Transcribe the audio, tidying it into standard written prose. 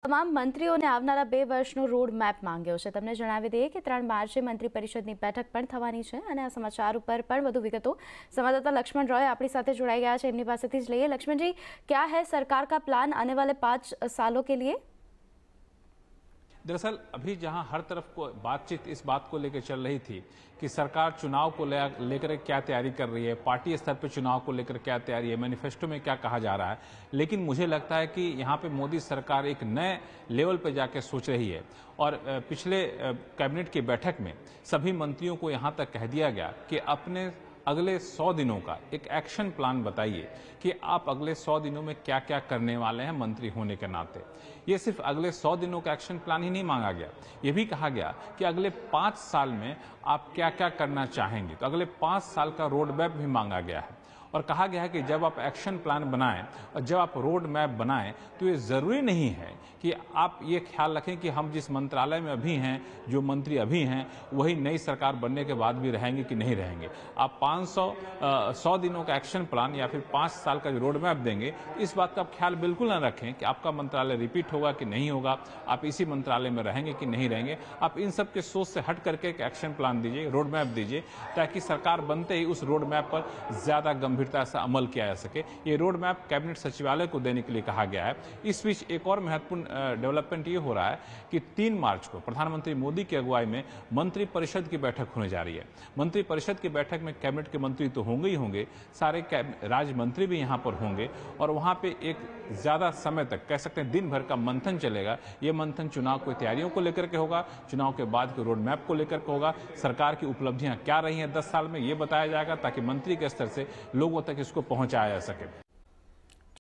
તમામ મંત્રીઓને આવનારા 2 વર્ષનો રોડ મેપ માંગ્યો છે। તમને જણાવી દઈએ કે 3 માર્ચે મંત્રી પરિષદની બેઠક પણ થવાની છે અને આ સમાચાર ઉપર પણ વધુ વિગતો संवाददाता लक्ष्मण रॉय अपनी साथ जुड़ाई गया है। एमनी पासेथी ज लईए। लक्ष्मण जी, क्या है सरकार का प्लान आने वाले 5 सालों के लिए? दरअसल अभी जहां हर तरफ को बातचीत इस बात को लेकर चल रही थी कि सरकार चुनाव को लेकर क्या तैयारी कर रही है, पार्टी स्तर पर चुनाव को लेकर क्या तैयारी है, मैनिफेस्टो में क्या कहा जा रहा है, लेकिन मुझे लगता है कि यहां पे मोदी सरकार एक नए लेवल पर जाकर सोच रही है। और पिछले कैबिनेट की बैठक में सभी मंत्रियों को यहां तक कह दिया गया कि अपने अगले 100 दिनों का एक एक्शन प्लान बताइए कि आप अगले 100 दिनों में क्या क्या करने वाले हैं मंत्री होने के नाते। ये सिर्फ अगले 100 दिनों का एक्शन प्लान ही नहीं मांगा गया, ये भी कहा गया कि अगले 5 साल में आप क्या क्या करना चाहेंगे। तो अगले 5 साल का रोड मैप भी मांगा गया है और कहा गया है कि जब आप एक्शन प्लान बनाएं और जब आप रोड मैप बनाएं तो ये जरूरी नहीं है कि आप ये ख्याल रखें कि हम जिस मंत्रालय में अभी हैं, जो मंत्री अभी हैं, वही नई सरकार बनने के बाद भी रहेंगे कि नहीं रहेंगे। आप 100 दिनों का एक्शन प्लान या फिर 5 साल का जो रोड मैप देंगे, इस बात का आप ख्याल बिल्कुल न रखें कि आपका मंत्रालय रिपीट होगा कि नहीं होगा, आप इसी मंत्रालय में रहेंगे कि नहीं रहेंगे। आप इन सब के सोच से हट करके एक एक्शन प्लान दीजिए, रोड मैप दीजिए, ताकि सरकार बनते ही उस रोड मैप पर ज्यादा गंभीरता से अमल किया जा सके। ये रोड मैप कैबिनेट सचिवालय को देने के लिए कहा गया है। इस बीच एक और महत्वपूर्ण डेवलपमेंट ये हो रहा है कि 3 मार्च को प्रधानमंत्री मोदी की अगुवाई में मंत्री परिषद की बैठक होने जा रही है। मंत्री परिषद की बैठक में कैबिनेट के मंत्री तो होंगे ही होंगे, सारे राज्य मंत्री भी यहां पर होंगे और वहां पे एक ज्यादा समय तक, कह सकते हैं दिन भर का मंथन चलेगा। ये मंथन चुनाव की तैयारियों को लेकर के होगा, चुनाव के बाद के रोड मैप को लेकर के होगा, सरकार की उपलब्धियां क्या रही हैं 10 साल में ये बताया जाएगा, ताकि मंत्री के स्तर से लोगों तक इसको पहुंचाया जा सके।